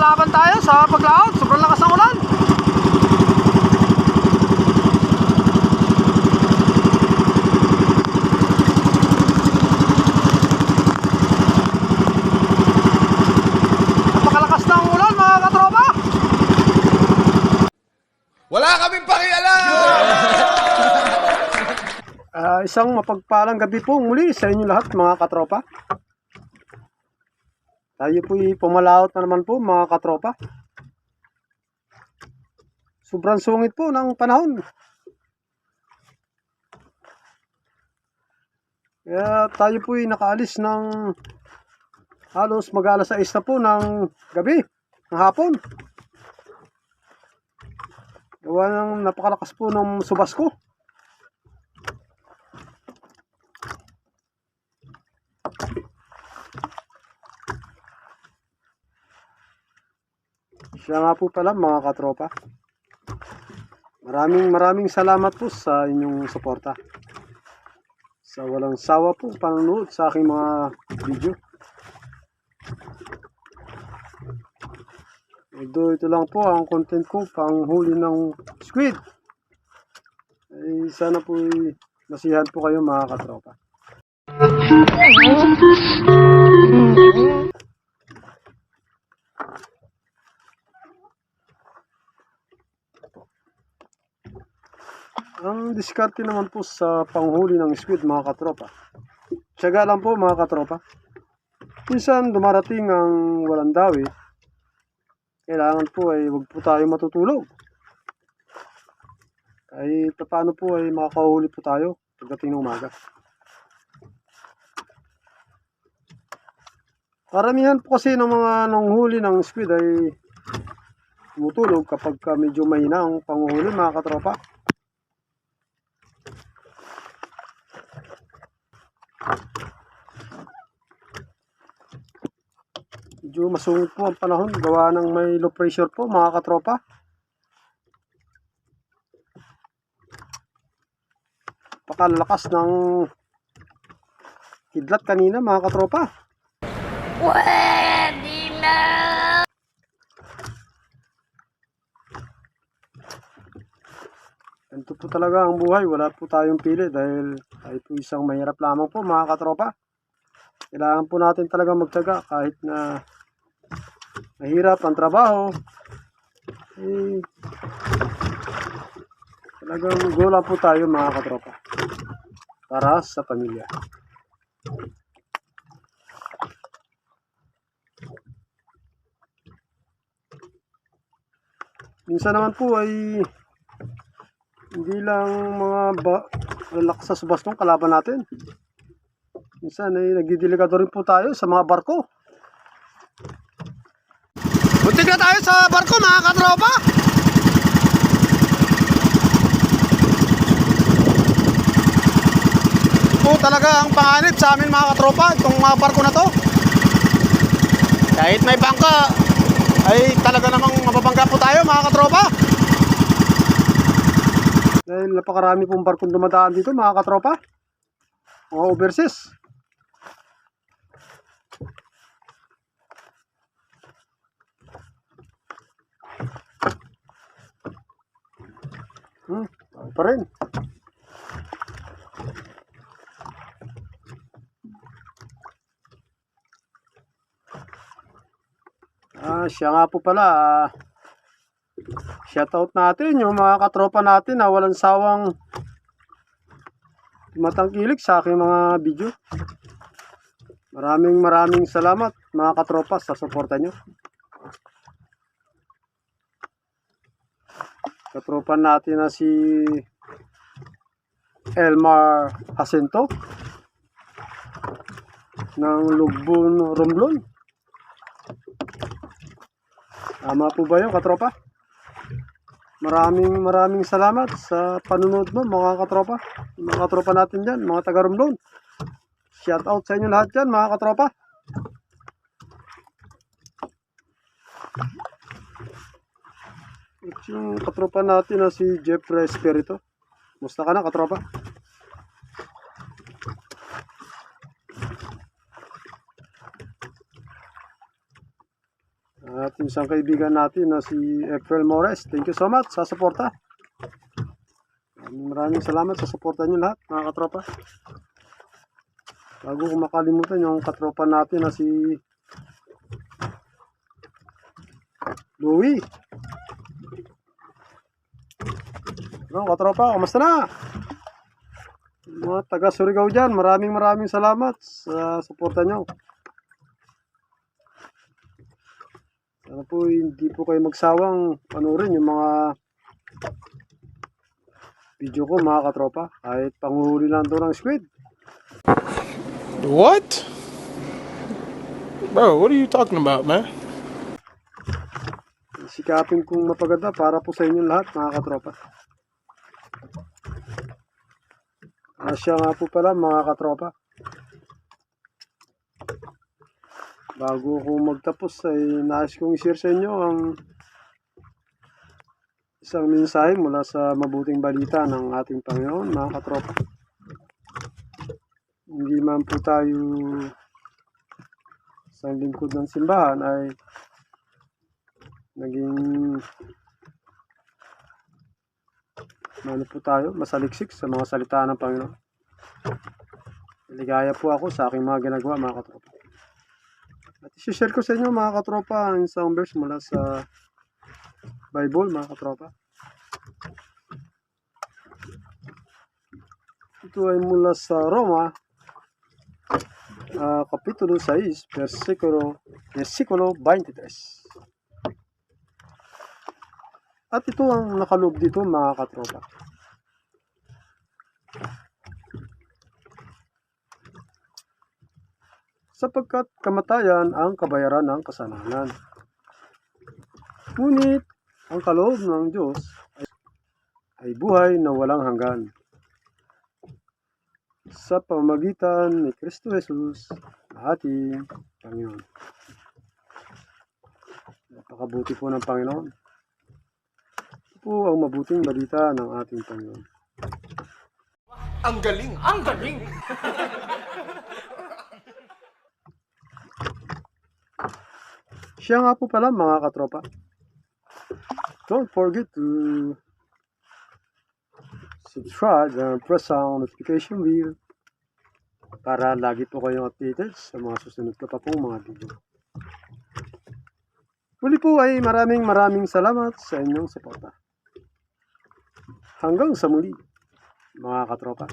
Lalaban tayo sa paglaot. Sobrang lakas ng ulan. Napakalakas ng ulan mga katropa. Wala kaming pakialam! Isang mapagpalang gabi po muli sa inyo lahat mga katropa. Tayo po'y pumalaot na naman po mga katropa. Sobrang sungit po ng panahon. Kaya tayo po'y nakaalis ng halos mag-alas 6 na po ng gabi, ng hapon. Gawa ng napakalakas po ng subas ko. Siya nga po pala mga katropa. Maraming salamat po sa inyong suporta. Sa walang sawa po panonood sa aking mga video. Ito lang po ang content ko, panghuli ng squid. Sana po masiyahan po kayo mga katropa. Ang diskarte naman po sa panghuli ng squid mga katropa. Tiyaga lang po mga katropa. Minsan dumarating ang walang dawi. Kailangan po ay huwag po tayo matutulog. Kahit paano po ay makakahuli po tayo pagdating ng umaga. Karamihan po kasi ng mga nanghuli ng squid ay tumutulog kapag medyo mahina ang panghuli mga katropa. Medyo masungit po ang panahon, gawa ng may low pressure po mga katropa. Pakalakas ng kidlat kanina mga katropa. Pwede na! Ganito po talaga ang buhay, wala po tayong pili dahil tayo po isang mahirap lamang po mga katropa. Kailangan po natin talaga magtiyaga kahit na mahirap ang trabaho. Talagang go lang po tayo mga katropa para sa pamilya. Minsan naman po ay hindi lang mga lalakas sa subas ng kalaban natin. Minsan ay nagdidelikado rin po tayo sa mga barko. Buntik na tayo sa barko mga katropa. Ito talaga ang panganib sa amin mga katropa, itong mga barko na to. Kahit may bangka ay talaga namang mababangga po tayo mga katropa. Dahil napakarami pong barkong dumadaan dito mga katropa. Mga overseas. Ano pa rin. Siya nga po pala. Shoutout natin yung mga katropa natin na walang sawang tumatangkilik sa aking mga video. Maraming salamat mga katropa sa suporta nyo. Katropa natin na si Elmar Jacinto ng Lugbon, Romblon. Tama po ba yun katropa? Maraming salamat sa panunod mo mga katropa. Mga katropa natin dyan, mga taga Romblon. Shout out sa inyo lahat dyan mga katropa. At yung katropa natin na si Jeffrey Espirito. Musta ka na katropa? At yung isang kaibigan natin na si April Mores. Thank you so much sa suporta. Maraming salamat sa suporta niyo lahat, mga katropa. Bago ko makalimutan yung katropa natin na si Louie. No, katropa, kamusta na? Mga taga Surigao dyan, maraming salamat sa suporta nyo. Sana po hindi po kayo magsawang panoorin yung mga video ko, mga katropa. Kahit panguhuli lang doon ng squid. What? Bro, what are you talking about, man? Sikapin kong mapaganda para po sa inyo lahat, mga katropa. Siya nga po pala, mga katropa. Bago ko magtapos ay nais kong i-share sa inyo ang isang mensahe mula sa mabuting balita ng ating Panginoon, mga katropa. Hindi man po tayo sa lingkod ng simbahan ay naging po tayo, masaliksik sa mga salita ng Panginoon. Ligaya po ako sa aking mga ginagawa, mga katropa. At i-share ko sa inyo, mga katropa, ang isang verse mula sa Bible, mga katropa. Ito ay mula sa Roma, Kapitulo 6, versikulo 23. At ito ang nakaloob dito, mga katropa. Sapagkat kamatayan ang kabayaran ng kasalanan. Ngunit ang kaloob ng Diyos ay buhay na walang hanggan sa pamamagitan ni Kristo Jesus na ating Panginoon. Napakabuti po ng Panginoon. Ito po ang mabuting balita ng ating Panginoon. Ang galing! Ang galing! Siya nga po pala, mga katropa. Don't forget to subscribe and press ang notification bell para lagi po kayong updated sa mga susunod ko pa pong mga video. Muli po ay maraming salamat sa inyong suporta. Hanggang sa muli, mga katropa.